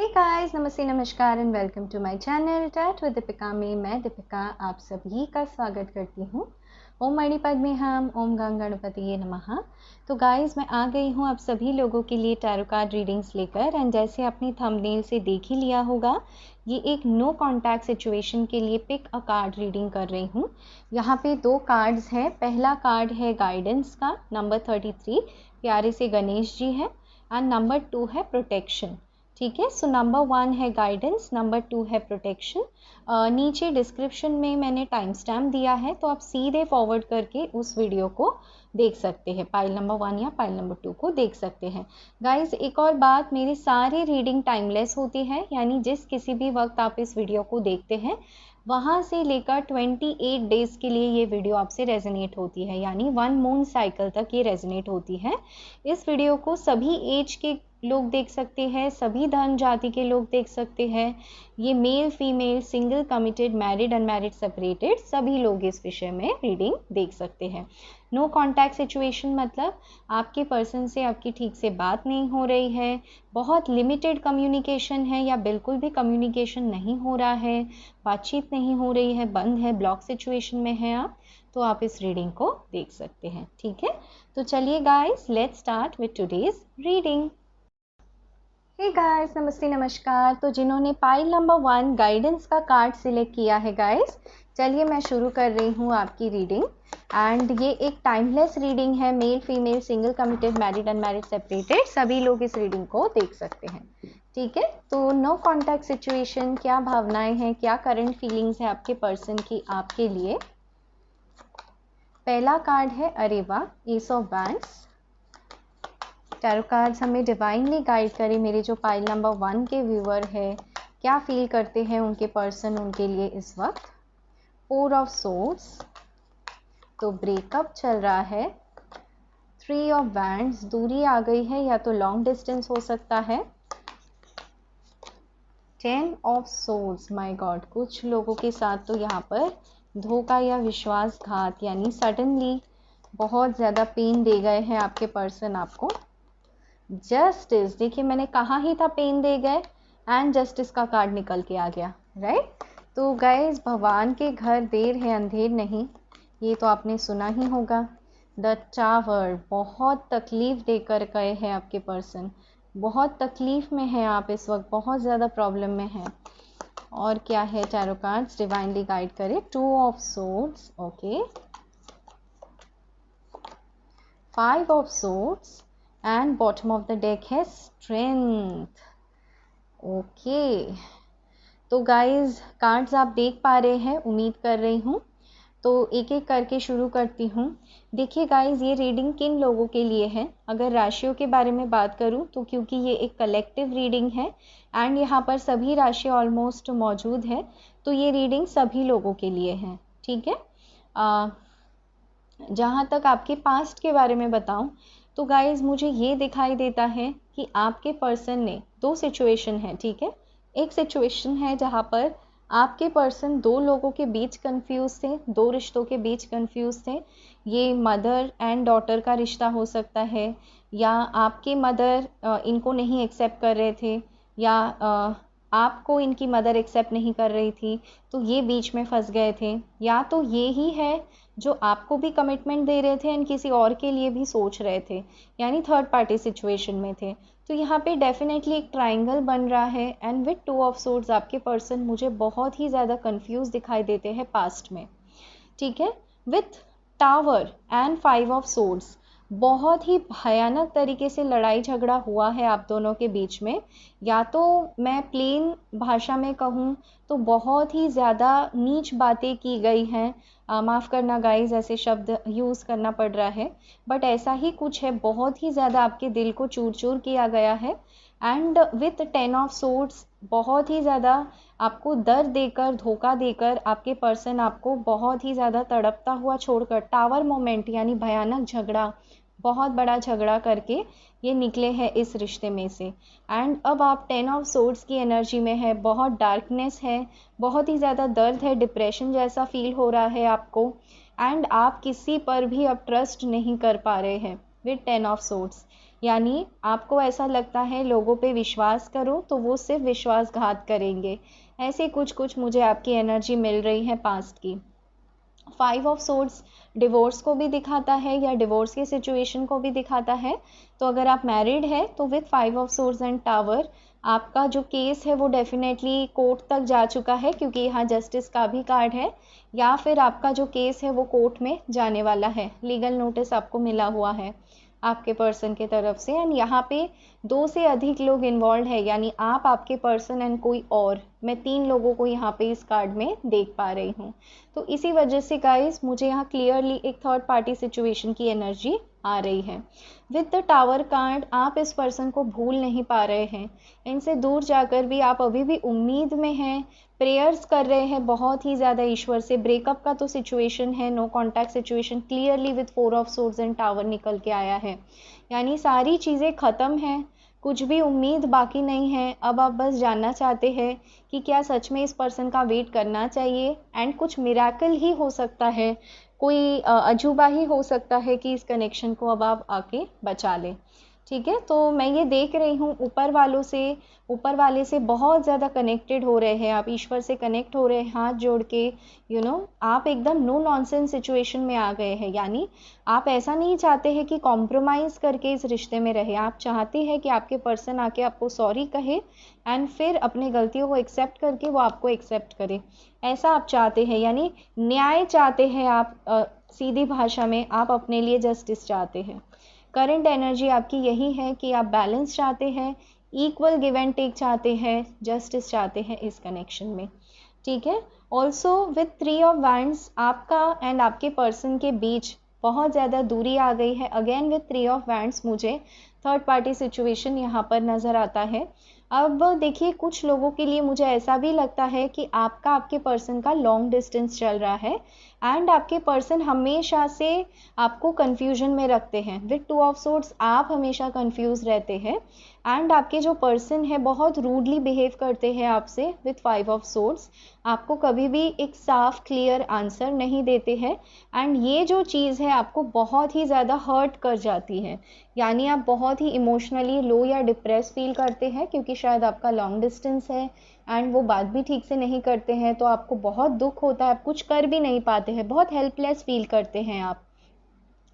हे guys, नमस्ते, नमस्कार and welcome to my channel chat with Deepika में मैं दीपिका आप सभी का स्वागत करती हूँ। ओम मणि पद्मेहम ओम गंग गणपतिये नमः। तो गाइस, मैं आ गई हूँ आप सभी लोगों के लिए टैरो कार्ड रीडिंग्स लेकर। एंड जैसे आपने थंबनेल से देख ही लिया होगा, ये एक नो कॉन्टैक्ट सिचुएशन के लिए पिक अ कार्ड रीडिंग कर रही हूँ। यहाँ पे दो कार्ड्स हैं। पहला कार्ड है गाइडेंस का, नंबर 33 प्यारे से गणेश जी है, एंड नंबर 2 है प्रोटेक्शन। ठीक है, सो नंबर 1 है गाइडेंस, नंबर 2 है प्रोटेक्शन। नीचे डिस्क्रिप्शन में मैंने टाइम स्टैम्प दिया है, तो आप सीधे फॉरवर्ड करके उस वीडियो को देख सकते हैं, पाइल नंबर 1 या पाइल नंबर 2 को देख सकते हैं। गाइज, एक और बात, मेरी सारी रीडिंग टाइमलेस होती है, यानी जिस किसी भी वक्त आप इस वीडियो को देखते हैं वहाँ से लेकर 28 डेज़ के लिए ये वीडियो आपसे रेजोनेट होती है, यानी 1 मून साइकिल तक ये रेजोनेट होती है। इस वीडियो को सभी एज के लोग देख सकते हैं, सभी धर्म जाति के लोग देख सकते हैं। ये male female, single, committed, married, unmarried, separated, सभी लोग इस विषय में रीडिंग देख सकते हैं। नो कॉन्टैक्ट सिचुएशन मतलब आपके पर्सन से आपकी ठीक से बात नहीं हो रही है, बहुत लिमिटेड कम्युनिकेशन है, या बिल्कुल भी कम्युनिकेशन नहीं हो रहा है, बातचीत नहीं हो रही है, बंद है, ब्लॉक सिचुएशन में है आप, तो आप इस रीडिंग को देख सकते हैं। ठीक है, तो चलिए guys, let's start with today's reading. Hey guys, नमस्ते, नमस्कार। तो जिन्होंने पाइल नंबर 1 गाइडेंस का कार्ड सिलेक्ट किया है गाइस, चलिए मैं शुरू कर रही हूँ आपकी रीडिंग। एंड ये एक टाइमलेस रीडिंग है, male female, single, committed, married, unmarried, separated, सभी लोग इस रीडिंग को देख सकते हैं। ठीक है, तो नो कॉन्टैक्ट सिचुएशन, क्या भावनाएं हैं, क्या करंट फीलिंग्स है आपके पर्सन की आपके लिए। पहला कार्ड है अरे वाह, S of wands. Tarot cards हमें डिवाइनली गाइड करें। मेरे जो पाइल नंबर 1 के व्यूअर है, क्या फील करते हैं उनके पर्सन उनके लिए इस वक्त। 4 ऑफ सोर्ड्स, तो ब्रेकअप चल रहा है। 3 ऑफ वैंड्स, दूरी आ गई है, या तो लॉन्ग डिस्टेंस हो सकता है। 10 ऑफ सोर्ड्स, माय गॉड, कुछ लोगों के साथ तो यहाँ पर धोखा या विश्वासघात, यानी सडनली बहुत ज़्यादा पेन दे गए हैं आपके पर्सन आपको। जस्टिस, देखिए मैंने कहा ही था पेन दे गए, एंड जस्टिस का कार्ड निकल के आ गया, राइट। तो गाइस, भगवान के घर देर है अंधेर नहीं, ये तो आपने सुना ही होगा। द टावर, बहुत तकलीफ देकर गए हैं आपके पर्सन, बहुत तकलीफ में है आप इस वक्त, बहुत ज़्यादा प्रॉब्लम में है। और क्या है, टैरो कार्ड्स डिवाइनली गाइड करे। 2 of swords, okay. 5 of swords, and bottom of the deck है स्ट्रेंथ। ओके, तो गाइज कार्ड्स आप देख पा रहे हैं, उम्मीद कर रही हूँ। तो एक एक करके शुरू करती हूँ। देखिए गाइज, ये रीडिंग किन लोगों के लिए है। अगर राशियों के बारे में बात करूँ तो क्योंकि ये एक कलेक्टिव रीडिंग है एंड यहाँ पर सभी राशि ऑलमोस्ट मौजूद है, तो ये रीडिंग सभी लोगों के लिए है। ठीक है, जहाँ तक आपके पास्ट के बारे में बताऊं तो गाइज, मुझे ये दिखाई देता है कि आपके पर्सन ने 2 सिचुएशन है। ठीक है, एक सिचुएशन है जहाँ पर आपके पर्सन 2 लोगों के बीच कंफ्यूज थे, 2 रिश्तों के बीच कंफ्यूज थे। ये मदर एंड डॉटर का रिश्ता हो सकता है, या आपके मदर इनको नहीं एक्सेप्ट कर रहे थे, या आपको इनकी मदर एक्सेप्ट नहीं कर रही थी, तो ये बीच में फंस गए थे। या तो ये ही है जो आपको भी कमिटमेंट दे रहे थे एंड किसी और के लिए भी सोच रहे थे, यानी थर्ड पार्टी सिचुएशन में थे। तो यहाँ पे डेफिनेटली एक ट्रायंगल बन रहा है। एंड विद 2 ऑफ सोर्ड्स आपके पर्सन मुझे बहुत ही ज़्यादा कंफ्यूज दिखाई देते हैं पास्ट में। ठीक है, with tower and 5 of swords, बहुत ही भयानक तरीके से लड़ाई झगड़ा हुआ है आप दोनों के बीच में। या तो मैं प्लेन भाषा में कहूँ तो बहुत ही ज़्यादा नीच बातें की गई हैं। माफ़ करना गाइस, ऐसे शब्द यूज़ करना पड़ रहा है, बट ऐसा ही कुछ है। बहुत ही ज़्यादा आपके दिल को चूर चूर किया गया है। एंड विथ 10 ऑफ सोर्ड्स, बहुत ही ज़्यादा आपको दर्द देकर, धोखा देकर आपके पर्सन आपको बहुत ही ज़्यादा तड़पता हुआ छोड़कर, टावर मोमेंट यानी भयानक झगड़ा, बहुत बड़ा झगड़ा करके ये निकले हैं इस रिश्ते में से। एंड अब आप 10 ऑफ सोर्ड्स की एनर्जी में है, बहुत डार्कनेस है, बहुत ही ज़्यादा दर्द है, डिप्रेशन जैसा फील हो रहा है आपको। एंड आप किसी पर भी अब ट्रस्ट नहीं कर पा रहे हैं विद 10 ऑफ सोर्ड्स। यानी आपको ऐसा लगता है लोगों पे विश्वास करो तो वो सिर्फ विश्वासघात करेंगे। ऐसे कुछ मुझे आपकी एनर्जी मिल रही है पास्ट की। 5 ऑफ सोर्ड्स डिवोर्स को भी दिखाता है या डिवोर्स की सिचुएशन को भी दिखाता है। तो अगर आप मैरिड है तो with 5 of swords and tower आपका जो केस है वो डेफिनेटली कोर्ट तक जा चुका है, क्योंकि यहाँ जस्टिस का भी कार्ड है, या फिर आपका जो केस है वो कोर्ट में जाने वाला है। लीगल नोटिस आपको मिला हुआ है आपके पर्सन के तरफ से। एंड यहाँ पे 2 से अधिक लोग इन्वॉल्व है, यानी आप, आपके पर्सन एंड कोई और। मैं 3 लोगों को यहाँ पे इस कार्ड में देख पा रही हूँ। तो इसी वजह से गाइस मुझे यहाँ क्लियरली एक थर्ड पार्टी सिचुएशन की एनर्जी आ रही है। विद द टावर कार्ड आप इस पर्सन को भूल नहीं पा रहे हैं। इनसे दूर जाकर भी आप अभी भी उम्मीद में हैं, प्रेयर्स कर रहे हैं बहुत ही ज़्यादा ईश्वर से। ब्रेकअप का तो सिचुएशन है, no contact situation clearly with 4 of swords and tower निकल के आया है। यानी सारी चीज़ें ख़त्म हैं, कुछ भी उम्मीद बाकी नहीं है। अब आप बस जानना चाहते हैं कि क्या सच में इस पर्सन का वेट करना चाहिए, एंड कुछ मिराकल ही हो सकता है, कोई अजूबा ही हो सकता है कि इस कनेक्शन को अब आप आके बचा लें। ठीक है, तो मैं ये देख रही हूँ ऊपर वाले से बहुत ज़्यादा कनेक्टेड हो रहे हैं आप, ईश्वर से कनेक्ट हो रहे हैं हाथ जोड़ के। आप एकदम नो नॉनसेंस सिचुएशन में आ गए हैं। यानी आप ऐसा नहीं चाहते हैं कि कॉम्प्रोमाइज़ करके इस रिश्ते में रहे। आप चाहते हैं कि आपके पर्सन आके आपको सॉरी कहे एंड फिर अपनी गलतियों को एक्सेप्ट करके वो आपको एक्सेप्ट करे। ऐसा आप चाहते हैं, यानी न्याय चाहते हैं आप। सीधी भाषा में आप अपने लिए जस्टिस चाहते हैं। करंट एनर्जी आपकी यही है कि आप बैलेंस चाहते हैं, इक्वल गिव एंड टेक चाहते हैं, जस्टिस चाहते हैं इस कनेक्शन में। ठीक है, ऑल्सो विथ 3 ऑफ वैंड्स आपका एंड आपके पर्सन के बीच बहुत ज़्यादा दूरी आ गई है। अगेन विथ 3 ऑफ वैंड्स मुझे थर्ड पार्टी सिचुएशन यहाँ पर नज़र आता है। अब देखिए, कुछ लोगों के लिए मुझे ऐसा भी लगता है कि आपके पर्सन का लॉन्ग डिस्टेंस चल रहा है एंड आपके पर्सन हमेशा से आपको कंफ्यूजन में रखते हैं। विद 2 ऑफ सोर्ड्स आप हमेशा कंफ्यूज रहते हैं एंड आपके जो पर्सन है बहुत रूडली बिहेव करते हैं आपसे। विद 5 ऑफ सोर्ड्स आपको कभी भी एक साफ क्लियर आंसर नहीं देते हैं एंड ये जो चीज़ है आपको बहुत ही ज़्यादा हर्ट कर जाती है। यानी आप बहुत ही इमोशनली लो या डिप्रेस फील करते हैं, क्योंकि शायद आपका लॉन्ग डिस्टेंस है एंड वो बात भी ठीक से नहीं करते हैं, तो आपको बहुत दुख होता है, आप कुछ कर भी नहीं पाते हैं, बहुत हेल्पलेस फील करते हैं आप।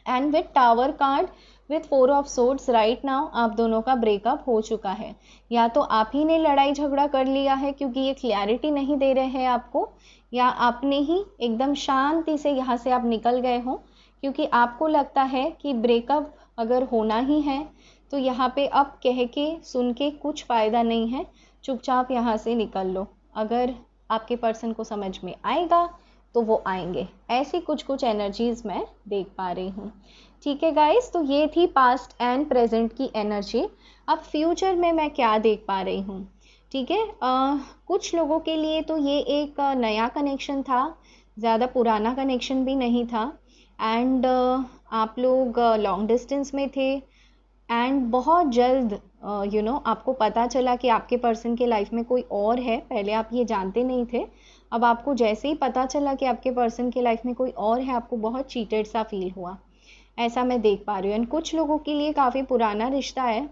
And with tower card with 4 of swords right now आप दोनों का ब्रेकअप हो चुका है। या तो आप ही ने लड़ाई झगड़ा कर लिया है क्योंकि ये क्लैरिटी नहीं दे रहे हैं आपको, या आपने ही एकदम शांति से यहाँ से आप निकल गए हो, क्योंकि आपको लगता है कि ब्रेकअप अगर होना ही है तो यहाँ पे अब कह के सुन के कुछ फ़ायदा नहीं है, चुपचाप यहाँ से निकल लो। अगर आपके पर्सन को समझ में आएगा तो वो आएंगे। ऐसी कुछ एनर्जीज मैं देख पा रही हूँ। ठीक है गाइस, तो ये थी पास्ट एंड प्रेजेंट की एनर्जी। अब फ्यूचर में मैं क्या देख पा रही हूँ। ठीक है, कुछ लोगों के लिए तो ये एक नया कनेक्शन था, ज़्यादा पुराना कनेक्शन भी नहीं था एंड आप लोग लॉन्ग डिस्टेंस में थे एंड बहुत जल्द आपको पता चला कि आपके पर्सन के लाइफ में कोई और है। पहले आप ये जानते नहीं थे, अब आपको जैसे ही पता चला कि आपके पर्सन के लाइफ में कोई और है आपको बहुत चीटेड सा फील हुआ। ऐसा मैं देख पा रही हूँ। एंड कुछ लोगों के लिए काफ़ी पुराना रिश्ता है,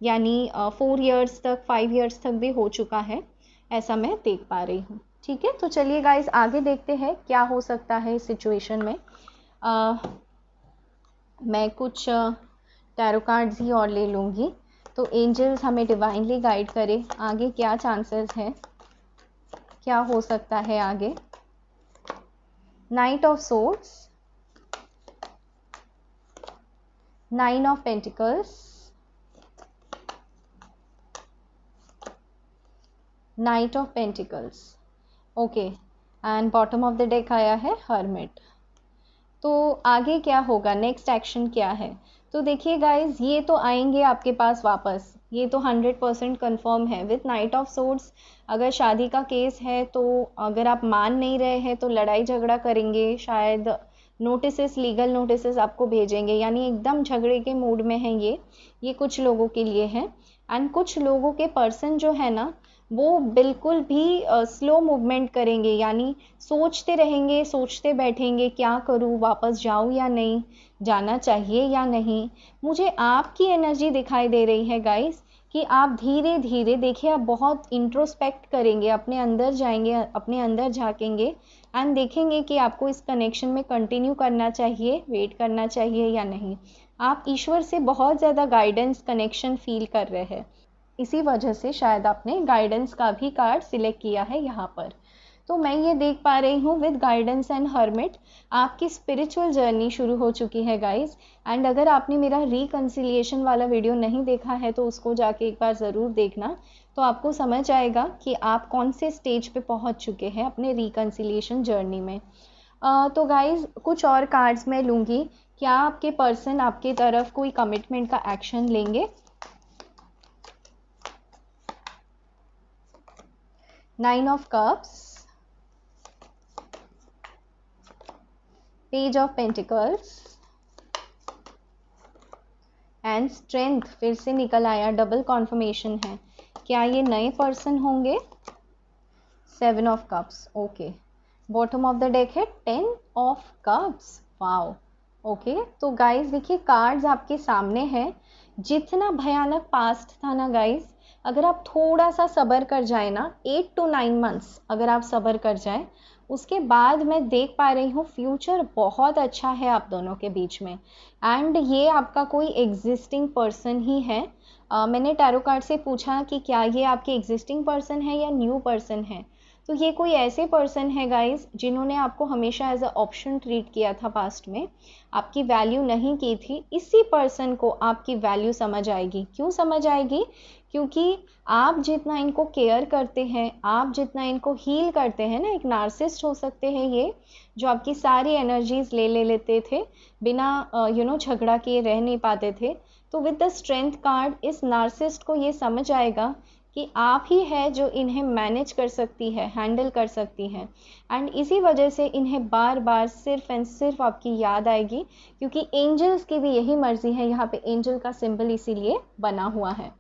यानी 4 इयर्स तक 5 इयर्स तक भी हो चुका है, ऐसा मैं देख पा रही हूँ। ठीक है, तो चलिए गाइस आगे देखते हैं क्या हो सकता है इस सिचुएशन में। मैं कुछ टैरो कार्ड्स ही और ले लूँगी, तो एंजल्स हमें डिवाइनली गाइड करे आगे क्या चांसेस हैं, क्या हो सकता है आगे। Night of swords, 9 of pentacles, 9 of pentacles, okay, and bottom of the deck आया है हर्मिट। तो आगे क्या होगा, नेक्स्ट एक्शन क्या है। तो देखिए गाइज, ये तो आएंगे आपके पास वापस, ये तो 100% कन्फर्म है। विथ नाइट ऑफ सोर्ड्स अगर शादी का केस है तो अगर आप मान नहीं रहे हैं तो लड़ाई झगड़ा करेंगे, शायद नोटिसेस, लीगल नोटिसेस आपको भेजेंगे, यानी एकदम झगड़े के मूड में हैं ये कुछ लोगों के लिए है। एंड कुछ लोगों के पर्सन जो है ना वो बिल्कुल भी स्लो मूवमेंट करेंगे, यानी सोचते रहेंगे, सोचते बैठेंगे क्या करूँ, वापस जाऊँ या नहीं, जाना चाहिए या नहीं। मुझे आपकी एनर्जी दिखाई दे रही है गाइस कि आप धीरे धीरे देखिए, आप बहुत इंट्रोस्पेक्ट करेंगे, अपने अंदर जाएंगे, अपने अंदर झाँकेंगे एंड देखेंगे कि आपको इस कनेक्शन में कंटिन्यू करना चाहिए, वेट करना चाहिए या नहीं। आप ईश्वर से बहुत ज़्यादा गाइडेंस कनेक्शन फील कर रहे हैं, इसी वजह से शायद आपने गाइडेंस का भी कार्ड सिलेक्ट किया है यहाँ पर। तो मैं ये देख पा रही हूँ विद गाइडेंस एंड हर्मिट आपकी स्पिरिचुअल जर्नी शुरू हो चुकी है गाइस। एंड अगर आपने मेरा रिकन्सिलिएशन वाला वीडियो नहीं देखा है तो उसको जाके एक बार ज़रूर देखना, तो आपको समझ आएगा कि आप कौन से स्टेज पे पहुँच चुके हैं अपने रिकन्सिलिएशन जर्नी में। तो गाइस कुछ और कार्ड्स मैं लूँगी, क्या आपके पर्सन आपके तरफ कोई कमिटमेंट का एक्शन लेंगे। 9 of cups, page of pentacles and strength फिर से निकल आया, डबल कॉन्फर्मेशन है। क्या ये नए पर्सन होंगे। 7 of cups, okay. Bottom of the deck है 10 ऑफ कप्स, वाओ। ओके तो गाइस देखिए कार्ड्स आपके सामने हैं। जितना भयानक पास्ट था ना गाइस, अगर आप थोड़ा सा सब्र कर जाए ना, 8 to 9 मंथ्स अगर आप सब्र कर जाए, उसके बाद मैं देख पा रही हूँ फ्यूचर बहुत अच्छा है आप दोनों के बीच में। एंड ये आपका कोई एग्जिस्टिंग पर्सन ही है। मैंने टैरो कार्ड से पूछा कि क्या ये आपके एग्जिस्टिंग पर्सन है या न्यू पर्सन है, तो ये कोई ऐसे पर्सन है गाइस जिन्होंने आपको हमेशा एज अ ऑप्शन ट्रीट किया था पास्ट में, आपकी वैल्यू नहीं की थी। इसी पर्सन को आपकी वैल्यू समझ आएगी। क्यों समझ आएगी? क्योंकि आप जितना इनको केयर करते हैं, आप जितना इनको हील करते हैं ना, एक नार्सिस्ट हो सकते हैं ये, जो आपकी सारी एनर्जीज ले लेते थे, बिना झगड़ा किए रह नहीं पाते थे। तो विद द स्ट्रेंथ कार्ड इस नार्सिस्ट को ये समझ आएगा कि आप ही है जो इन्हें मैनेज कर सकती है, हैंडल कर सकती हैं। एंड इसी वजह से इन्हें बार बार सिर्फ एंड सिर्फ आपकी याद आएगी, क्योंकि एंजल्स की भी यही मर्जी है। यहाँ पे एंजल का सिंबल इसीलिए बना हुआ है।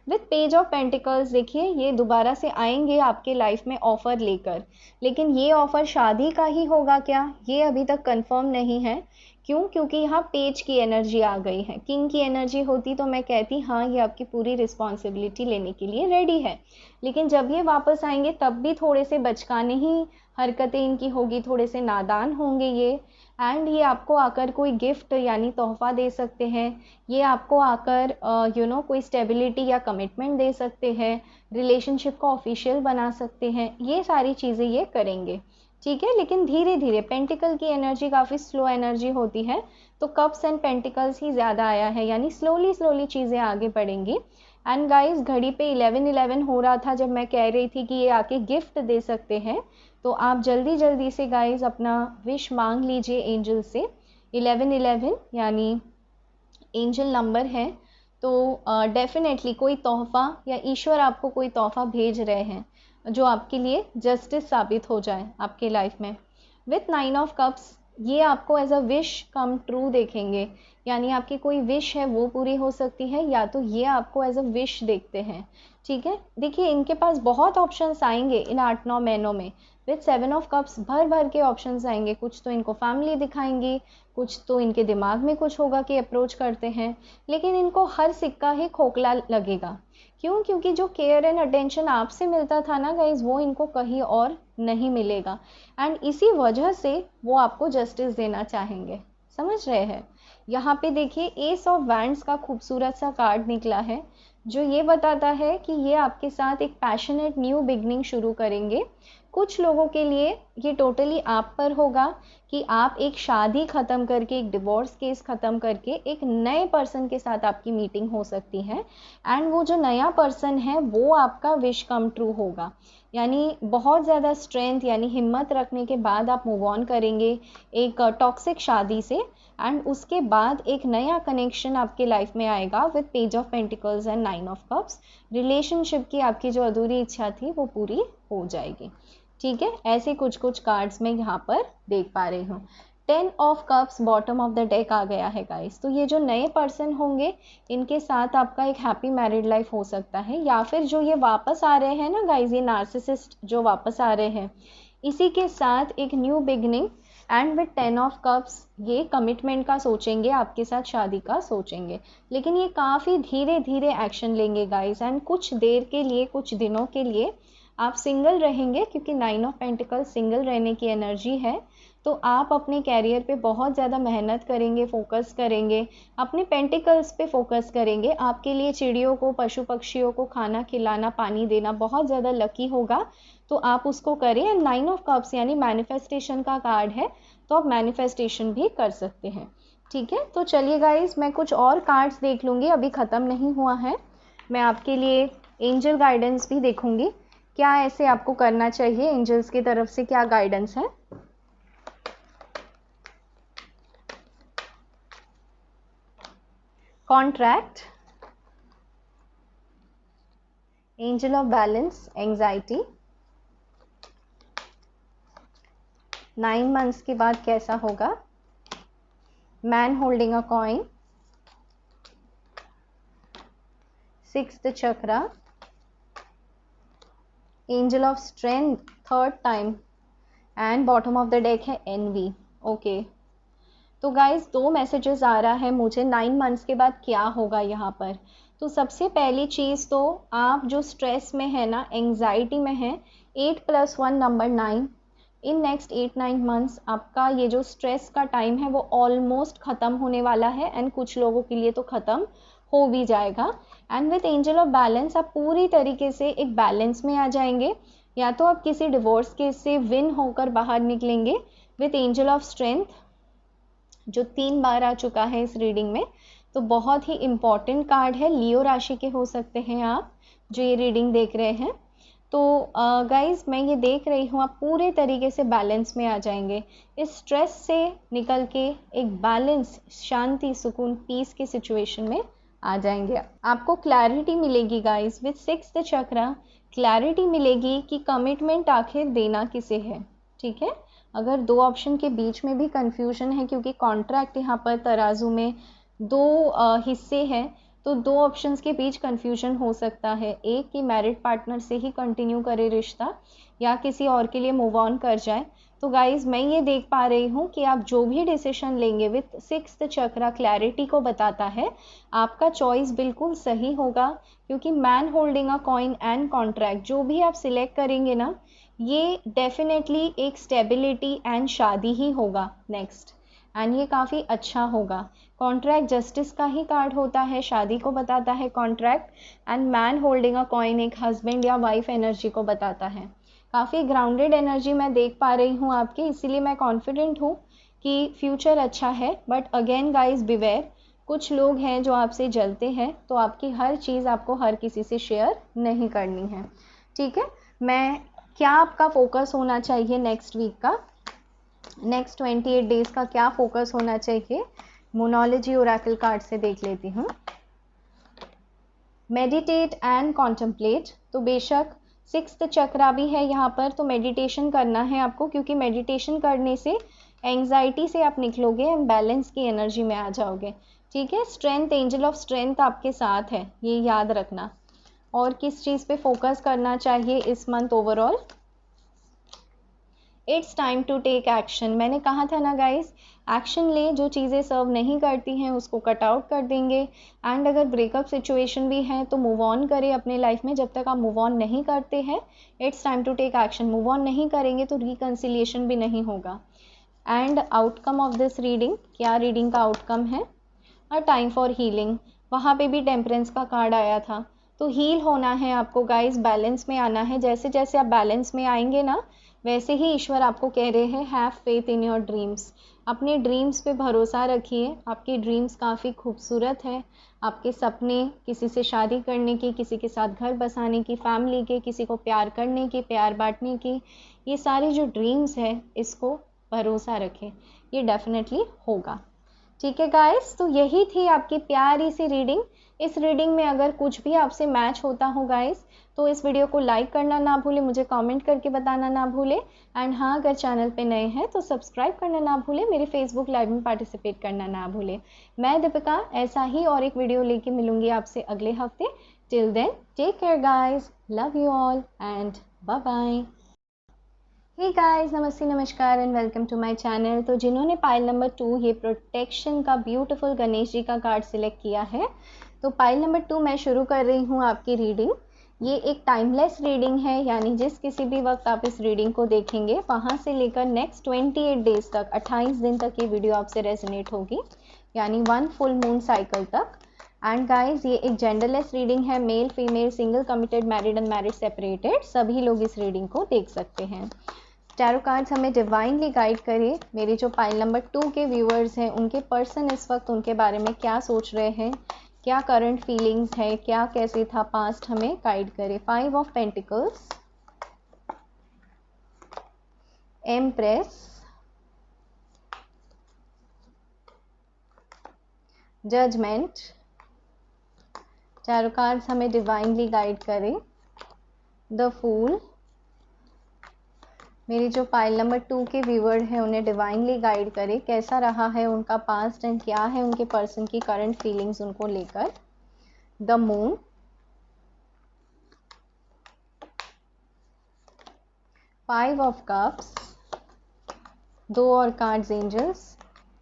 विथ पेज ऑफ पेंटिकल्स देखिए ये दोबारा से आएंगे आपके लाइफ में ऑफ़र लेकर, लेकिन ये ऑफ़र शादी का ही होगा क्या, ये अभी तक कंफर्म नहीं है। क्यों? क्योंकि यहाँ पेज की एनर्जी आ गई है। किंग की एनर्जी होती तो मैं कहती हाँ ये आपकी पूरी रिस्पॉन्सिबिलिटी लेने के लिए रेडी है, लेकिन जब ये वापस आएंगे तब भी थोड़े से बचकाने ही हरकतें इनकी होगी, थोड़े से नादान होंगे ये। एंड ये आपको आकर कोई गिफ्ट यानी तोहफा दे सकते हैं, ये आपको आकर कोई स्टेबिलिटी या कमिटमेंट दे सकते हैं, रिलेशनशिप को ऑफिशियल बना सकते हैं, ये सारी चीज़ें ये करेंगे, ठीक है। लेकिन धीरे धीरे, पेंटिकल की एनर्जी काफ़ी स्लो एनर्जी होती है, तो कप्स एंड पेंटिकल्स ही ज़्यादा आया है, यानी स्लोली स्लोली चीज़ें आगे बढ़ेंगी। एंड गाइस घड़ी पे 11:11 हो रहा था जब मैं कह रही थी कि ये आके गिफ्ट दे सकते हैं, तो आप जल्दी जल्दी से गाइस अपना विश मांग लीजिए एंजल से। 11:11 यानी एंजल नंबर है, तो डेफिनेटली कोई तोहफा या ईश्वर आपको कोई तोहफा भेज रहे हैं जो आपके लिए जस्टिस साबित हो जाए आपके लाइफ में। विथ 9 ऑफ कप्स ये आपको as a wish come true देखेंगे, यानी आपकी कोई विश है वो पूरी हो सकती है, या तो ये आपको एज अ विश देखते हैं, ठीक है। देखिए इनके पास बहुत ऑप्शंस आएंगे इन 8-9 महीनों में। विथ 7 ऑफ कप्स भर भर के ऑप्शंस आएंगे, कुछ तो इनको फैमिली दिखाएंगी, कुछ तो इनके दिमाग में कुछ होगा कि अप्रोच करते हैं, लेकिन इनको हर सिक्का ही खोखला लगेगा। क्यों? क्योंकि जो केयर एंड अटेंशन आपसे मिलता था ना गाइज, वो इनको कहीं और नहीं मिलेगा, एंड इसी वजह से वो आपको जस्टिस देना चाहेंगे, समझ रहे हैं। यहाँ पे देखिए एस ऑफ वैंड्स का खूबसूरत सा कार्ड निकला है, जो ये बताता है कि ये आपके साथ एक पैशनेट न्यू बिगनिंग शुरू करेंगे। कुछ लोगों के लिए ये टोटली आप पर होगा कि आप एक शादी ख़त्म करके, एक डिवोर्स केस ख़त्म करके एक नए पर्सन के साथ आपकी मीटिंग हो सकती है, एंड वो जो नया पर्सन है वो आपका विश कम ट्रू होगा। यानी बहुत ज़्यादा स्ट्रेंथ यानी हिम्मत रखने के बाद आप मूव ऑन करेंगे एक टॉक्सिक शादी से, एंड उसके बाद एक नया कनेक्शन आपके लाइफ में आएगा with page of pentacles and 9 of cups. Relationship की आपकी जो अधूरी इच्छा थी वो पूरी हो जाएगी, ठीक है। ऐसे कुछ कुछ कार्ड्स मैं यहाँ पर देख पा रही हूँ। 10 of cups bottom of the deck आ गया है गाइस। तो ये जो नए पर्सन होंगे इनके साथ आपका एक हैप्पी मैरिड लाइफ हो सकता है, या फिर जो ये वापस आ रहे हैं ना गाइस, ये नार्सिसिस्ट जो वापस आ रहे हैं, इसी के साथ एक new beginning and with 10 of cups ये कमिटमेंट का सोचेंगे, आपके साथ शादी का सोचेंगे, लेकिन ये काफ़ी धीरे धीरे एक्शन लेंगे गाइस। एंड कुछ देर के लिए, कुछ दिनों के लिए आप सिंगल रहेंगे, क्योंकि 9 ऑफ पेंटिकल सिंगल रहने की एनर्जी है। तो आप अपने कैरियर पे बहुत ज़्यादा मेहनत करेंगे, फोकस करेंगे, अपने पेंटिकल्स पे फोकस करेंगे। आपके लिए चिड़ियों को, पशु पक्षियों को खाना खिलाना, पानी देना बहुत ज़्यादा लकी होगा, तो आप उसको करें। एंड 9 ऑफ कप्स यानी मैनिफेस्टेशन का कार्ड है, तो आप मैनिफेस्टेशन भी कर सकते हैं। ठीक है, तो चलिए गाइज, मैं कुछ और कार्ड्स देख लूँगी, अभी ख़त्म नहीं हुआ है। मैं आपके लिए एंजल गाइडेंस भी देखूँगी, क्या ऐसे आपको करना चाहिए, एंजल्स की तरफ से क्या गाइडेंस है। Contract, angel of balance, anxiety, 9 months के बाद कैसा होगा, man holding a coin, 6th chakra, angel of strength 3rd time, and bottom of the deck है एनवी। ओके, तो गाइज 2 मैसेजेस आ रहा है मुझे, 9 मंथ्स के बाद क्या होगा यहाँ पर। तो सबसे पहली चीज़ तो आप जो स्ट्रेस में है ना, एंजाइटी में है, 8 + 1 नंबर 9, इन नेक्स्ट 8-9 मंथ्स आपका ये जो स्ट्रेस का टाइम है वो ऑलमोस्ट ख़त्म होने वाला है, एंड कुछ लोगों के लिए तो ख़त्म हो भी जाएगा। And with angel of balance आप पूरी तरीके से एक बैलेंस में आ जाएंगे, या तो आप किसी डिवोर्स केस से विन होकर बाहर निकलेंगे। विथ एंजल ऑफ स्ट्रेंथ जो 3 बार आ चुका है इस रीडिंग में, तो बहुत ही इम्पॉर्टेंट कार्ड है। लियो राशि के हो सकते हैं आप जो ये रीडिंग देख रहे हैं। तो गाइज मैं ये देख रही हूँ, आप पूरे तरीके से बैलेंस में आ जाएंगे, इस स्ट्रेस से निकल के एक बैलेंस, शांति, सुकून, पीस की सिचुएशन में आ जाएंगे। आपको क्लैरिटी मिलेगी guys, with 6th chakra clarity मिलेगी कि कमिटमेंट आखिर देना किसे है। ठीक है, अगर 2 ऑप्शन के बीच में भी कंफ्यूजन है, क्योंकि कॉन्ट्रैक्ट यहाँ पर तराजू में 2 हिस्से हैं, तो 2 ऑप्शंस के बीच कंफ्यूजन हो सकता है। एक कि मैरिड पार्टनर से ही कंटिन्यू करे रिश्ता, या किसी और के लिए मूव ऑन कर जाए। तो गाइज मैं ये देख पा रही हूँ कि आप जो भी डिसीजन लेंगे, विथ 6th चक्रा क्लैरिटी को बताता है, आपका चॉइस बिल्कुल सही होगा, क्योंकि man holding a coin and contract जो भी आप सिलेक्ट करेंगे ना, ये डेफिनेटली एक स्टेबिलिटी एंड शादी ही होगा नेक्स्ट, एंड ये काफ़ी अच्छा होगा। कॉन्ट्रैक्ट जस्टिस का ही कार्ड होता है, शादी को बताता है contract, and man holding a coin एक हस्बैंड या वाइफ एनर्जी को बताता है। काफ़ी ग्राउंडेड एनर्जी मैं देख पा रही हूँ आपकी, इसीलिए मैं कॉन्फिडेंट हूँ कि फ्यूचर अच्छा है। बट अगेन गाइज बिवेयर, कुछ लोग हैं जो आपसे जलते हैं, तो आपकी हर चीज़ आपको हर किसी से शेयर नहीं करनी है। ठीक है, मैं क्या आपका फोकस होना चाहिए नेक्स्ट वीक का, नेक्स्ट 28 डेज का क्या फोकस होना चाहिए, मोनोलॉजी ओरेकल कार्ड से देख लेती हूँ। मेडिटेट एंड कॉन्टम्पलेट, तो बेशक 6th चक्रा भी है यहाँ पर, तो मेडिटेशन करना है आपको, क्योंकि मेडिटेशन करने से एंजाइटी से आप निकलोगे एंड बैलेंस की एनर्जी में आ जाओगे। ठीक है, स्ट्रेंथ, एंजल ऑफ स्ट्रेंथ आपके साथ है, ये याद रखना। और किस चीज़ पे फोकस करना चाहिए इस month overall, it's time to take action. मैंने कहा था ना गाइस, एक्शन ले, जो चीज़ें सर्व नहीं करती हैं उसको कट आउट कर देंगे। एंड अगर ब्रेकअप सिचुएशन भी है तो मूव ऑन करें अपने लाइफ में। जब तक आप मूव ऑन नहीं करते हैं, it's time to take action. Move on नहीं करेंगे तो रिकन्सिलिएशन भी नहीं होगा। And outcome of this reading, क्या रीडिंग का आउटकम है, अ टाइम फॉर हीलिंग। वहाँ पे भी टेम्परेंस का कार्ड आया था, तो हील होना है आपको गाइस, बैलेंस में आना है। जैसे जैसे आप बैलेंस में आएंगे ना, वैसे ही ईश्वर आपको कह रहे हैं, have faith in your dreams. अपने ड्रीम्स पे भरोसा रखिए, आपके ड्रीम्स काफ़ी खूबसूरत है। आपके सपने, किसी से शादी करने की, किसी के साथ घर बसाने की, फैमिली के, किसी को प्यार करने की, प्यार बांटने की, ये सारी जो ड्रीम्स है, इसको भरोसा रखें, ये डेफिनेटली होगा। ठीक है गाइस, तो यही थी आपकी प्यारी सी रीडिंग। इस रीडिंग में अगर कुछ भी आपसे मैच होता हो गाइस, तो इस वीडियो को लाइक करना ना भूले, मुझे कमेंट करके बताना ना भूले। एंड हाँ, अगर चैनल पे नए हैं तो सब्सक्राइब करना ना भूले, मेरे फेसबुक लाइव में पार्टिसिपेट करना ना भूले। मैं दीपिका ऐसा ही और एक वीडियो लेके मिलूंगी आपसे अगले हफ्ते। Till then take care guys, love you all and bye bye. Hey guys, नमस्ते नमस्कार and welcome to my channel. तो जिन्होंने पाइल नंबर 2 ये प्रोटेक्शन का ब्यूटीफुल गणेश जी का कार्ड सिलेक्ट किया है, तो पाइल नंबर 2 मैं शुरू कर रही हूँ आपकी रीडिंग। ये एक टाइमलेस रीडिंग है, यानी जिस किसी भी वक्त आप इस रीडिंग को देखेंगे वहाँ से लेकर नेक्स्ट 28 डेज तक, 28 दिन तक ये वीडियो आपसे रेजोनेट होगी, यानी 1 फुल मून साइकिल तक। एंड गाइज, ये एक जेंडरलेस रीडिंग है, male female single committed married unmarried separated सभी लोग इस रीडिंग को देख सकते हैं। टैरो कार्ड्स हमें डिवाइनली गाइड करे। मेरे जो पाइल नंबर 2 के व्यूअर्स हैं, उनके पर्सन इस वक्त उनके बारे में क्या सोच रहे हैं, क्या करंट फीलिंग्स है, क्या कैसे था पास्ट, हमें गाइड करे। 5 of pentacles, empress, judgment. Tarot cards हमें डिवाइनली गाइड करे। The fool. मेरी जो पाइल नंबर 2 के व्यूअर हैं उन्हें डिवाइनली गाइड करे, कैसा रहा है उनका पास्ट एंड क्या है उनके पर्सन की करंट फीलिंग्स उनको लेकर। The moon. 5 of cups. 2 और कार्ड्स एंजल्स।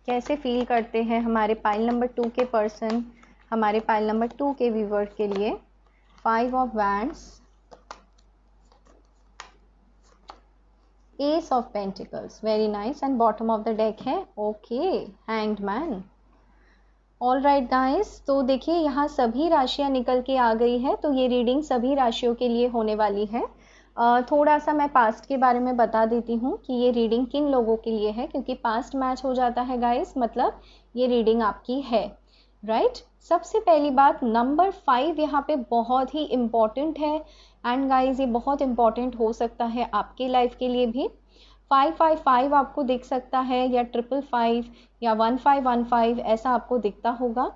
कैसे फील करते हैं हमारे पाइल नंबर 2 के पर्सन हमारे पाइल नंबर 2 के व्यूअर के लिए। 5 of wands. Ace of pentacles, very nice. And bottom of the deck है okay, hanged man. All right guys, तो देखिए यहाँ सभी राशियाँ निकल के आ गई है, तो ये रीडिंग सभी राशियों के लिए होने वाली है। थोड़ा सा मैं पास्ट के बारे में बता देती हूँ कि ये रीडिंग किन लोगों के लिए है, क्योंकि पास्ट मैच हो जाता है गाइस, मतलब ये रीडिंग आपकी है, राइट। सबसे पहली बात, नंबर 5 यहाँ पे बहुत ही इम्पॉर्टेंट है। एंड गाइज, ये बहुत इम्पॉर्टेंट हो सकता है आपकी लाइफ के लिए भी। 555 आपको दिख सकता है, या 555 या 1515 ऐसा आपको दिखता होगा।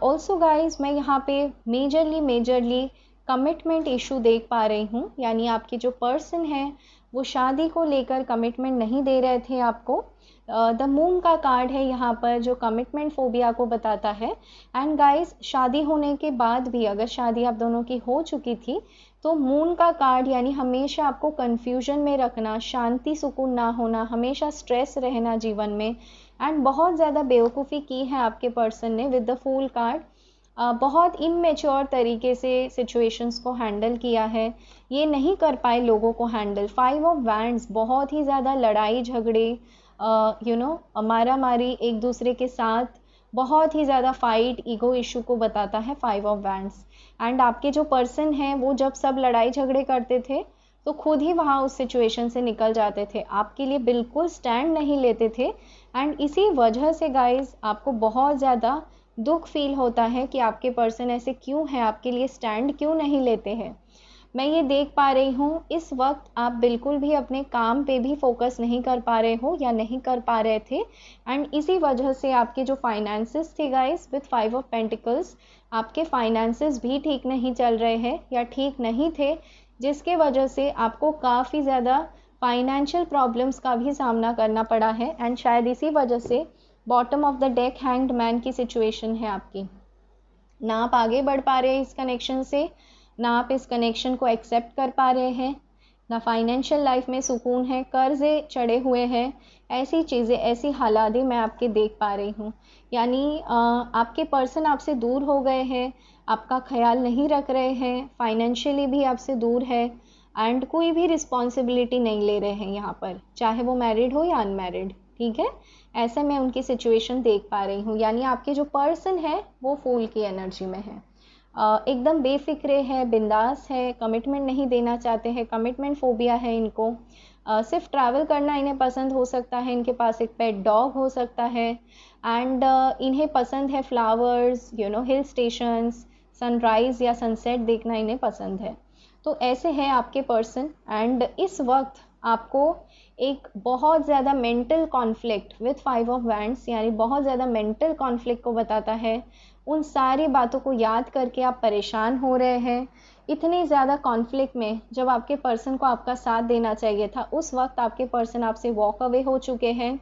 ऑल्सो गाइज, मैं यहाँ पे मेजरली कमिटमेंट इशू देख पा रही हूँ, यानी आपके जो पर्सन है वो शादी को लेकर कमिटमेंट नहीं दे रहे थे आपको। द मून का कार्ड है यहाँ पर, जो कमिटमेंट फोबिया को बताता है। एंड गाइस, शादी होने के बाद भी अगर शादी आप दोनों की हो चुकी थी, तो मून का कार्ड यानी हमेशा आपको कंफ्यूजन में रखना, शांति सुकून ना होना, हमेशा स्ट्रेस रहना जीवन में। एंड बहुत ज़्यादा बेवकूफ़ी की है आपके पर्सन ने विद द फूल कार्ड। बहुत इमेच्योर तरीके से सिचुएशंस को हैंडल किया है, ये नहीं कर पाए लोगों को हैंडल। 5 ऑफ वैंड्स, बहुत ही ज़्यादा लड़ाई झगड़े, मारा मारी एक दूसरे के साथ, बहुत ही ज़्यादा फाइट, ईगो इशू को बताता है 5 ऑफ वैंड्स। एंड आपके जो पर्सन हैं वो जब सब लड़ाई झगड़े करते थे तो खुद ही वहाँ उस सिचुएशन से निकल जाते थे, आपके लिए बिल्कुल स्टैंड नहीं लेते थे। एंड इसी वजह से गाइज आपको बहुत ज़्यादा दुख फील होता है कि आपके पर्सन ऐसे क्यों हैं, आपके लिए स्टैंड क्यों नहीं लेते हैं। मैं ये देख पा रही हूँ इस वक्त आप बिल्कुल भी अपने काम पे भी फोकस नहीं कर पा रहे हो या नहीं कर पा रहे थे। एंड इसी वजह से आपके जो फाइनेंसेस थे गाइस विद 5 ऑफ पेंटिकल्स, आपके फाइनेंसेस भी ठीक नहीं चल रहे हैं या ठीक नहीं थे, जिसके वजह से आपको काफ़ी ज़्यादा फाइनेंशियल प्रॉब्लम्स का भी सामना करना पड़ा है। एंड शायद इसी वजह से bottom of the deck hanged man की सिचुएशन है आपकी। ना आप आगे बढ़ पा रहे हैं इस कनेक्शन से, ना आप इस कनेक्शन को एक्सेप्ट कर पा रहे हैं, ना फाइनेंशियल लाइफ में सुकून है, कर्जे चढ़े हुए हैं, ऐसी चीज़ें, ऐसी हालातें मैं आपके देख पा रही हूँ। यानी आपके पर्सन आपसे दूर हो गए हैं, आपका ख्याल नहीं रख रहे हैं, फाइनेंशियली भी आपसे दूर है, एंड कोई भी रिस्पॉन्सिबिलिटी नहीं ले रहे हैं यहाँ पर, चाहे वो मैरिड हो या अनमैरिड, ठीक है। ऐसे मैं उनकी सिचुएशन देख पा रही हूँ। यानी आपके जो पर्सन है वो फूल की एनर्जी में है, एकदम बेफिक्रे है, बिंदास है, कमिटमेंट नहीं देना चाहते हैं, कमिटमेंट फोबिया है इनको। सिर्फ ट्रैवल करना इन्हें पसंद हो सकता है, इनके पास एक पेट डॉग हो सकता है। एंड इन्हें पसंद है फ्लावर्स, हिल स्टेशंस, सनराइज़ या सनसेट देखना इन्हें पसंद है। तो ऐसे है आपके पर्सन। एंड इस वक्त आपको एक बहुत ज़्यादा mental conflict with 5 of wands, यानी बहुत ज़्यादा मेंटल कॉन्फ्लिक्ट को बताता है। उन सारी बातों को याद करके आप परेशान हो रहे हैं। इतनी ज़्यादा कॉन्फ्लिक्ट में जब आपके पर्सन को आपका साथ देना चाहिए था, उस वक्त आपके पर्सन आपसे वॉक अवे हो चुके हैं।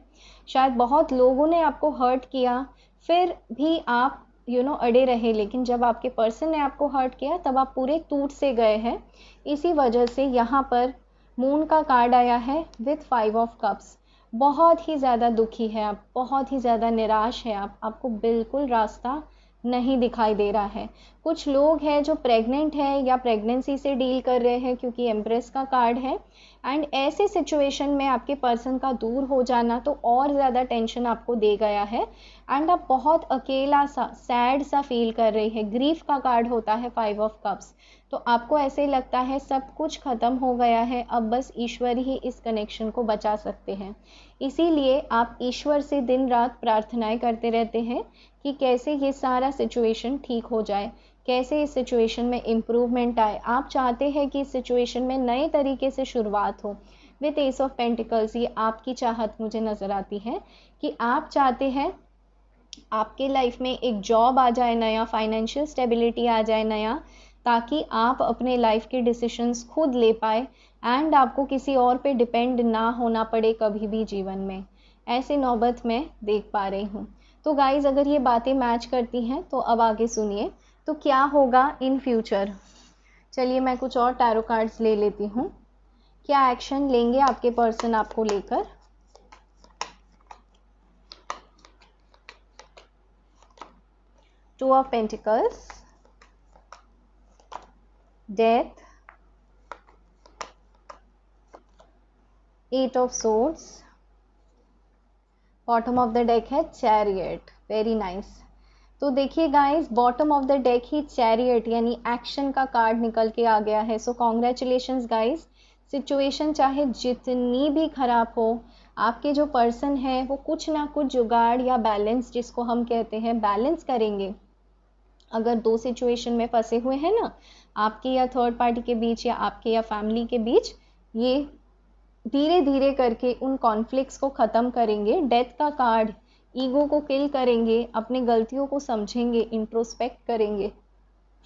शायद बहुत लोगों ने आपको हर्ट किया, फिर भी आप अड़े रहे, लेकिन जब आपके पर्सन ने आपको हर्ट किया तब आप पूरे टूट से गए हैं। इसी वजह से यहाँ पर मून का कार्ड आया है विथ 5 ऑफ कप्स। बहुत ही ज़्यादा दुखी है आप, बहुत ही ज़्यादा निराश है आप, आपको बिल्कुल रास्ता नहीं दिखाई दे रहा है। कुछ लोग हैं जो प्रेग्नेंट है या प्रेगनेंसी से डील कर रहे हैं, क्योंकि एम्प्रेस का कार्ड है। एंड ऐसे सिचुएशन में आपके पर्सन का दूर हो जाना तो और ज़्यादा टेंशन आपको दे गया है। एंड आप बहुत अकेला सा, सैड सा फील कर रही है। ग्रीफ का कार्ड होता है 5 ऑफ कप्स। तो आपको ऐसे लगता है सब कुछ ख़त्म हो गया है, अब बस ईश्वर ही इस कनेक्शन को बचा सकते हैं। इसीलिए आप ईश्वर से दिन रात प्रार्थनाएं करते रहते हैं कि कैसे ये सारा सिचुएशन ठीक हो जाए, कैसे इस सिचुएशन में इम्प्रूवमेंट आए। आप चाहते हैं कि इस सिचुएशन में नए तरीके से शुरुआत हो। विथ एस ऑफ पेंटिकल्स ये आपकी चाहत मुझे नज़र आती है कि आप चाहते हैं आपके लाइफ में एक जॉब आ जाए नया, फाइनेंशियल स्टेबिलिटी आ जाए नया, ताकि आप अपने लाइफ के डिसीजंस खुद ले पाए एंड आपको किसी और पे डिपेंड ना होना पड़े कभी भी जीवन में। ऐसे नौबत मैं देख पा रही हूँ। तो गाइज़, अगर ये बातें मैच करती हैं तो अब आगे सुनिए, तो क्या होगा इन फ्यूचर। चलिए मैं कुछ और टैरो कार्ड्स ले लेती हूँ। क्या एक्शन लेंगे आपके पर्सन आपको लेकर। Two of pentacles, death, 8 of swords, bottom of the deck है चैरियट। Very nice. तो देखिए guys, bottom of the deck he chariot यानी एक्शन का कार्ड निकल के आ गया है। सो कॉन्ग्रेचुलेशंस गाइस। सिचुएशन चाहे जितनी भी खराब हो, आपके जो पर्सन है वो कुछ ना कुछ जुगाड़ या बैलेंस, जिसको हम कहते हैं, बैलेंस करेंगे। अगर दो सिचुएशन में फंसे हुए हैं ना, आपके या थर्ड पार्टी के बीच या आपके या फैमिली के बीच, ये धीरे धीरे करके उन कॉन्फ्लिक्ट्स को ख़त्म करेंगे। डेथ का कार्ड, ईगो को किल करेंगे, अपने गलतियों को समझेंगे, इंट्रोस्पेक्ट करेंगे,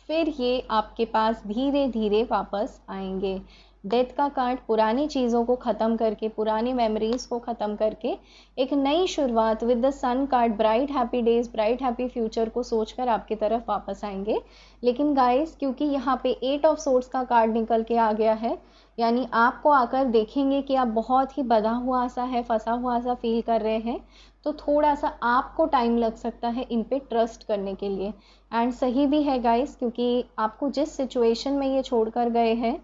फिर ये आपके पास धीरे धीरे वापस आएंगे। डेथ का कार्ड पुरानी चीज़ों को ख़त्म करके, पुरानी मेमोरीज को ख़त्म करके एक नई शुरुआत with the sun card, bright happy days, bright happy future को सोचकर आपकी तरफ वापस आएंगे। लेकिन गाइस, क्योंकि यहाँ पे 8 ऑफ सोर्ड्स का कार्ड निकल के आ गया है, यानी आपको आकर देखेंगे कि आप बहुत ही बंधा हुआ सा है, फंसा हुआ सा फील कर रहे हैं, तो थोड़ा सा आपको टाइम लग सकता है इन पे ट्रस्ट करने के लिए। एंड सही भी है गाइस, क्योंकि आपको जिस सिचुएशन में ये छोड़कर गए हैं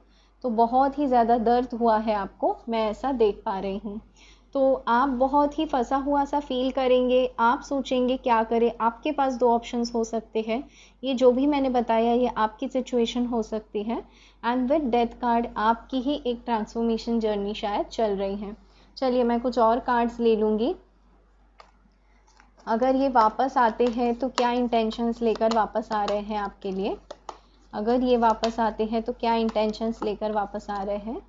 तो बहुत ही ज़्यादा दर्द हुआ है आपको, मैं ऐसा देख पा रही हूँ। तो आप बहुत ही फंसा हुआ सा फील करेंगे, आप सोचेंगे क्या करें। आपके पास दो ऑप्शंस हो सकते हैं, ये जो भी मैंने बताया ये आपकी सिचुएशन हो सकती है। एंड विद डेथ कार्ड आपकी ही एक ट्रांसफॉर्मेशन जर्नी शायद चल रही है। चलिए मैं कुछ और कार्ड्स ले लूँगी। अगर ये वापस आते हैं तो क्या इंटेंशंस लेकर वापस आ रहे हैं आपके लिए। अगर ये वापस आते हैं तो क्या इंटेंशंस लेकर वापस आ रहे हैं।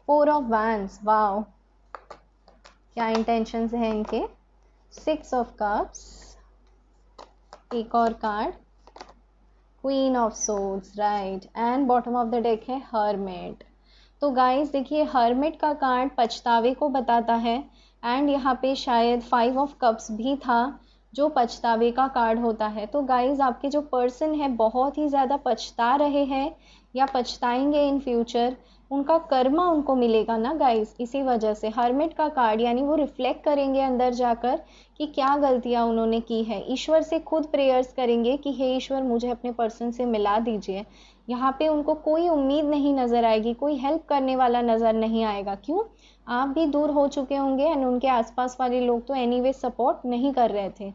4 ऑफ वैंड्स, वाओ, क्या इंटेंशंस हैं इनके। 6 ऑफ कप्स, एक और card, queen of swords, right, and bottom of the deck है हर्मिट। तो गाइस देखिए, हर्मिट का कार्ड पछतावे को बताता है एंड यहाँ पे शायद 5 ऑफ कप्स भी था जो पछतावे का कार्ड होता है। तो गाइस, आपके जो पर्सन है बहुत ही ज़्यादा पछता रहे हैं या पछताएंगे इन फ्यूचर, उनका कर्मा उनको मिलेगा ना गाइस। इसी वजह से हर्मिट का कार्ड, यानी वो रिफ्लेक्ट करेंगे अंदर जाकर कि क्या गलतियाँ उन्होंने की है। ईश्वर से खुद प्रेयर्स करेंगे कि हे ईश्वर, मुझे अपने पर्सन से मिला दीजिए। यहाँ पे उनको कोई उम्मीद नहीं नज़र आएगी, कोई हेल्प करने वाला नज़र नहीं आएगा। क्यों? आप भी दूर हो चुके होंगे एंड उनके आसपास वाले लोग तो एनीवे सपोर्ट नहीं कर रहे थे।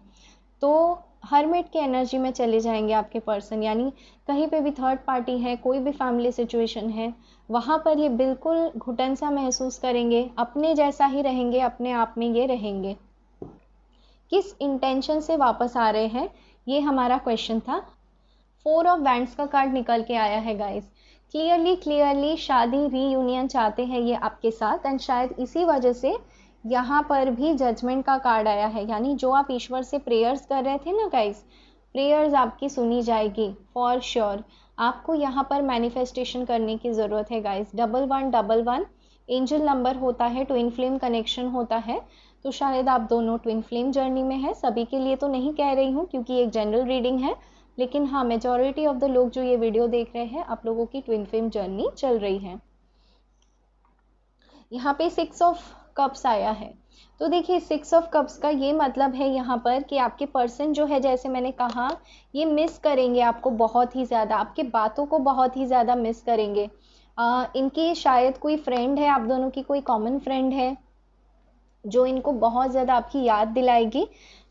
तो हर्मिट की एनर्जी में चले जाएंगे आपके पर्सन, यानी कहीं पे भी थर्ड पार्टी है, कोई भी फैमिली सिचुएशन है, वहाँ पर ये बिल्कुल घुटन सा महसूस करेंगे, अपने जैसा ही रहेंगे, अपने आप में ये रहेंगे। किस इंटेंशन से वापस आ रहे हैं, ये हमारा क्वेश्चन था। 4 ऑफ वैंड्स का कार्ड निकल के आया है गाइस। क्लियरली शादी रीयूनियन चाहते हैं ये आपके साथ, एंड शायद इसी वजह से यहाँ पर भी जजमेंट का कार्ड आया है। यानी जो आप ईश्वर से प्रेयर्स कर रहे थे ना गाइस, प्रेयर्स आपकी सुनी जाएगी फॉर श्योर। आपको यहाँ पर मैनिफेस्टेशन करने की ज़रूरत है गाइस। 1111 एंजल नंबर होता है, ट्विन फ्लेम कनेक्शन होता है, तो शायद आप दोनों ट्विन फ्लेम जर्नी में है। सभी के लिए तो नहीं कह रही हूँ क्योंकि एक जनरल रीडिंग है, लेकिन हाँ मेजॉरिटी ऑफ द लोग जो ये वीडियो देख रहे हैं, आप लोगों की ट्विन फ्लेम जर्नी चल रही है। यहाँ पे 6 ऑफ कप्स आया है, तो देखिए 6 ऑफ कप्स का ये मतलब है यहाँ पर कि आपके पर्सन जो है, जैसे मैंने कहा, ये मिस करेंगे आपको बहुत ही ज़्यादा, आपके बातों को बहुत ही ज़्यादा मिस करेंगे। इनकी शायद कोई फ्रेंड है, आप दोनों की कोई कॉमन फ्रेंड है जो इनको बहुत ज़्यादा आपकी याद दिलाएगी,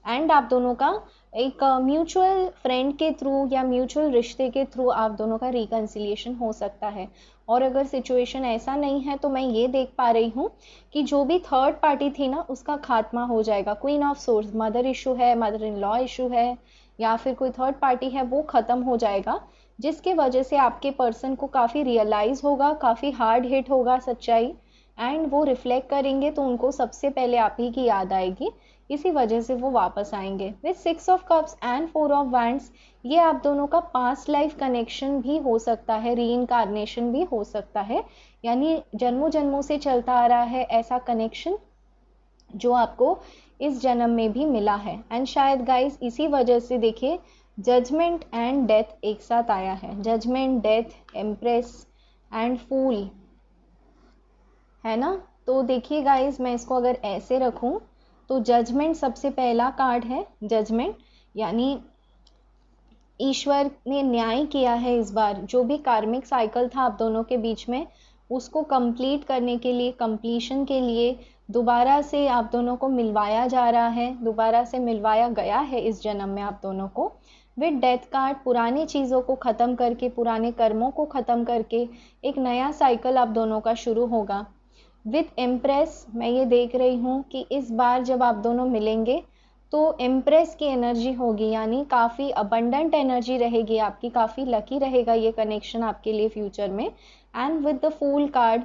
एंड आप दोनों का एक म्यूचुअल फ्रेंड के थ्रू या म्यूचुअल रिश्ते के थ्रू आप दोनों का रिकन्सिलिएशन हो सकता है। और अगर सिचुएशन ऐसा नहीं है तो मैं ये देख पा रही हूँ कि जो भी थर्ड पार्टी थी ना, उसका खात्मा हो जाएगा। Queen of source, mother issue है, मदर इन लॉ इशू है, या फिर कोई थर्ड पार्टी है, वो ख़त्म हो जाएगा, जिसके वजह से आपके पर्सन को काफ़ी रियलाइज़ होगा, काफ़ी हार्ड हिट होगा सच्चाई, एंड वो रिफ्लेक्ट करेंगे तो उनको सबसे पहले आप ही की याद आएगी, इसी वजह से वो वापस आएंगे। With 6 of cups and 4 of wands, ये आप दोनों का पास्ट लाइफ कनेक्शन भी हो सकता है, रीइंकारनेशन भी हो सकता है, यानी जन्मों जन्मों से चलता आ रहा है ऐसा कनेक्शन जो आपको इस जन्म में भी मिला है। एंड शायद गाइस इसी वजह से देखिए जजमेंट एंड डेथ एक साथ आया है। जजमेंट, डेथ, एम्प्रेस एंड फूल, है ना। तो देखिए गाइस, मैं इसको अगर ऐसे रखूं तो जजमेंट सबसे पहला कार्ड है। जजमेंट यानी ईश्वर ने न्याय किया है इस बार। जो भी कार्मिक साइकिल था आप दोनों के बीच में, उसको कंप्लीट करने के लिए, कंप्लीशन के लिए दोबारा से आप दोनों को मिलवाया जा रहा है, दोबारा से मिलवाया गया है इस जन्म में आप दोनों को। विद डेथ कार्ड, पुरानी चीज़ों को ख़त्म करके, पुराने कर्मों को ख़त्म करके एक नया साइकिल आप दोनों का शुरू होगा। विद एम्प्रेस, मैं ये देख रही हूँ कि इस बार जब आप दोनों मिलेंगे तो एम्प्रेस की एनर्जी होगी, यानी काफ़ी अबंडेंट एनर्जी रहेगी आपकी, काफ़ी लकी रहेगा ये कनेक्शन आपके लिए फ्यूचर में। And with the fool card,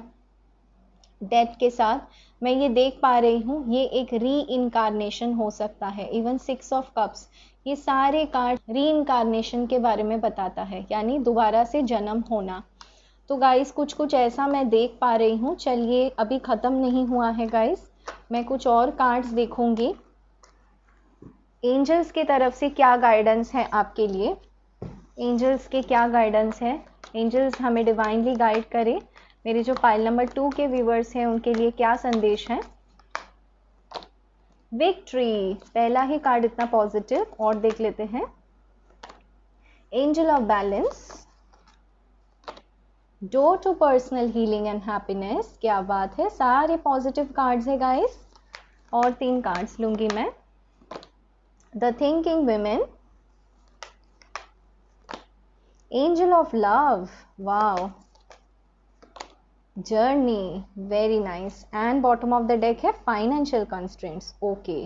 death के साथ मैं ये देख पा रही हूँ ये एक री इनकारनेशन हो सकता है। इवन 6 ऑफ कप्स, ये सारे कार्ड री इनकारनेशन के बारे में बताता है, यानी दोबारा से जन्म होना। तो गाइस कुछ ऐसा मैं देख पा रही हूँ। चलिए, अभी ख़त्म नहीं हुआ है गाइस, मैं कुछ और कार्ड्स देखूंगी। एंजल्स की तरफ से क्या गाइडेंस है आपके लिए, एंजल्स के क्या गाइडेंस है, एंजल्स हमें डिवाइनली गाइड करें। मेरे जो पाइल नंबर 2 के व्यूवर्स हैं उनके लिए क्या संदेश है। विक्ट्री, पहला ही कार्ड इतना पॉजिटिव, और देख लेते हैं। Angel of balance, door to personal healing and happiness, क्या बात है, सारे पॉजिटिव कार्ड्स है गाइस। और 3 कार्ड्स लूंगी मैं। The thinking women, angel of love, wow, journey, very nice, and bottom of the deck है फाइनेंशियल कंस्ट्रेंट्स। ओके,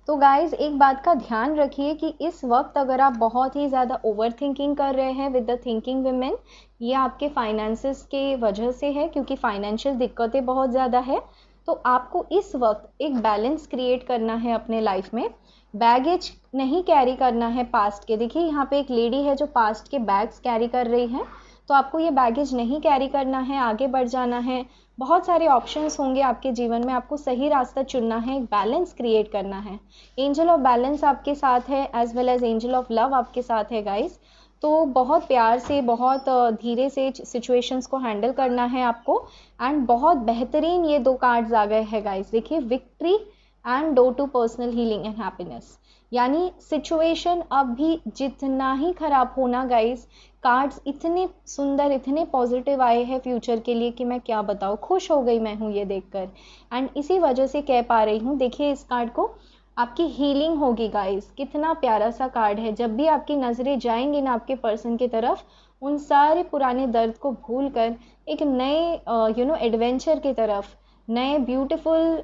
तो गाइज एक बात का ध्यान रखिए कि इस वक्त अगर आप बहुत ही ज़्यादा ओवर थिंकिंग कर रहे हैं विद द थिंकिंग विमेन, ये आपके फाइनेंसेस के वजह से है, क्योंकि फाइनेंशियल दिक्कतें बहुत ज़्यादा है। तो आपको इस वक्त एक बैलेंस क्रिएट करना है अपने लाइफ में। बैगेज नहीं कैरी करना है पास्ट के। देखिए यहाँ पे एक लेडी है जो पास्ट के बैग्स कैरी कर रही है, तो आपको ये बैगेज नहीं कैरी करना है, आगे बढ़ जाना है। बहुत सारे ऑप्शंस होंगे आपके जीवन में, आपको सही रास्ता चुनना है, एक बैलेंस क्रिएट करना है। एंजल ऑफ बैलेंस आपके साथ है, as well as angel of love आपके साथ है गाइस। तो बहुत प्यार से, बहुत धीरे से सिचुएशंस को हैंडल करना है आपको। एंड बहुत बेहतरीन ये 2 कार्ड्स आ गए हैं गाइस। देखिए, victory and door to personal healing and happiness, यानी सिचुएशन अब भी जितना ही खराब होना गाइस, कार्ड्स इतने सुंदर, इतने पॉजिटिव आए हैं फ्यूचर के लिए कि मैं क्या बताऊँ, खुश हो गई मैं हूँ ये देखकर। एंड इसी वजह से कह पा रही हूँ, देखिए इस कार्ड को, आपकी हीलिंग होगी गाइस। कितना प्यारा सा कार्ड है। जब भी आपकी नज़रें जाएंगी ना आपके पर्सन की तरफ, उन सारे पुराने दर्द को भूल कर एक नए एडवेंचर की तरफ, नए ब्यूटीफुल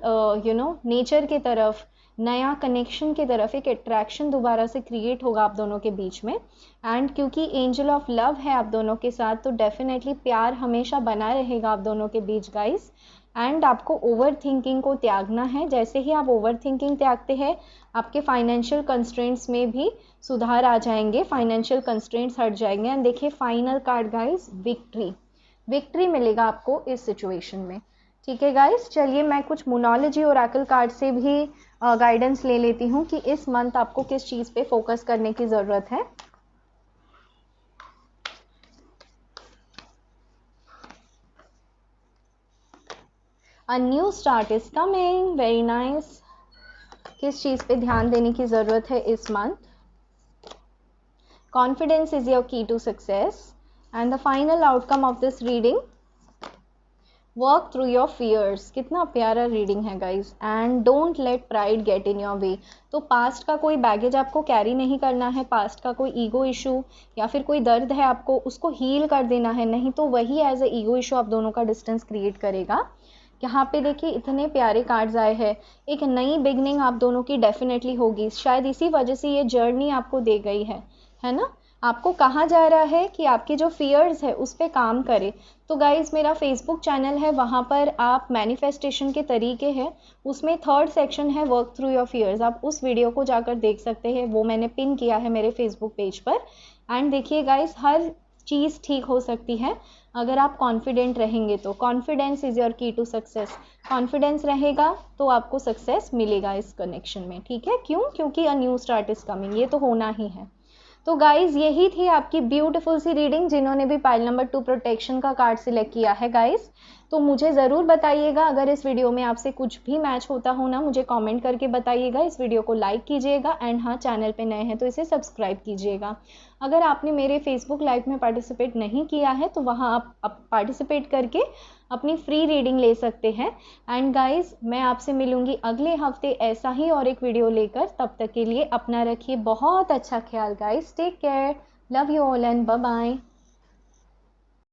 नेचर की तरफ, नया कनेक्शन की तरफ एक अट्रैक्शन दोबारा से क्रिएट होगा आप दोनों के बीच में। एंड क्योंकि एंजल ऑफ लव है आप दोनों के साथ, तो डेफिनेटली प्यार हमेशा बना रहेगा आप दोनों के बीच गाइस। एंड आपको ओवर थिंकिंग को त्यागना है। जैसे ही आप ओवर थिंकिंग त्यागते हैं, आपके फाइनेंशियल कंस्ट्रेंट्स में भी सुधार आ जाएंगे, फाइनेंशियल कंस्ट्रेंट्स हट जाएंगे। एंड देखिए final card guys, victory, victory मिलेगा आपको इस सिचुएशन में। ठीक है गाइस, चलिए मैं कुछ मोनोलॉजी और ओरेकल कार्ड से भी गाइडेंस ले लेती हूँ कि इस मंथ आपको किस चीज़ पे फोकस करने की ज़रूरत है। A new start is coming, very nice. किस चीज़ पे ध्यान देने की ज़रूरत है इस month? Confidence is your key to success. And the final outcome of this reading, work through your fears. कितना प्यारा रीडिंग है guys. And don't let pride get in your way. तो पास्ट का कोई बैगेज आपको कैरी नहीं करना है, पास्ट का कोई ईगो इशू या फिर कोई दर्द है आपको, उसको हील कर देना है, नहीं तो वही एज ए ईगो इशू आप दोनों का डिस्टेंस क्रिएट करेगा। यहाँ पे देखिए इतने प्यारे कार्ड्स आए हैं। एक नई बिगनिंग आप दोनों की डेफिनेटली होगी, शायद इसी वजह से ये जर्नी आपको दे गई है ना। आपको कहा जा रहा है कि आपके जो फियर्स है उस पर काम करें। तो गाइज़ मेरा फेसबुक चैनल है, वहाँ पर आप मैनिफेस्टेशन के तरीके हैं, उसमें 3rd सेक्शन है वर्क थ्रू योर फियर्स, आप उस वीडियो को जाकर देख सकते हैं, वो मैंने पिन किया है मेरे फेसबुक पेज पर। एंड देखिए गाइज़, हर चीज़ ठीक हो सकती है अगर आप कॉन्फिडेंट रहेंगे तो। Confidence is your key to success. Confidence रहेगा तो आपको सक्सेस मिलेगा इस कनेक्शन में। ठीक है, क्यों? क्योंकि अ न्यू स्टार्ट इज़ कमिंग, ये तो होना ही है। तो गाइज़ यही थी आपकी ब्यूटीफुल सी रीडिंग। जिन्होंने भी पाइल नंबर 2 प्रोटेक्शन का कार्ड सिलेक्ट किया है गाइज़, तो मुझे ज़रूर बताइएगा अगर इस वीडियो में आपसे कुछ भी मैच होता हो ना, मुझे कमेंट करके बताइएगा। इस वीडियो को लाइक कीजिएगा एंड हाँ, चैनल पे नए हैं तो इसे सब्सक्राइब कीजिएगा। अगर आपने मेरे फेसबुक लाइव में पार्टिसिपेट नहीं किया है तो वहाँ आप पार्टिसिपेट करके अपनी फ्री रीडिंग ले सकते हैं। एंड गाइज़ मैं आपसे मिलूँगी अगले हफ्ते ऐसा ही और एक वीडियो लेकर। तब तक के लिए अपना रखिए बहुत अच्छा ख्याल guys. Take care, love you all and bye bye.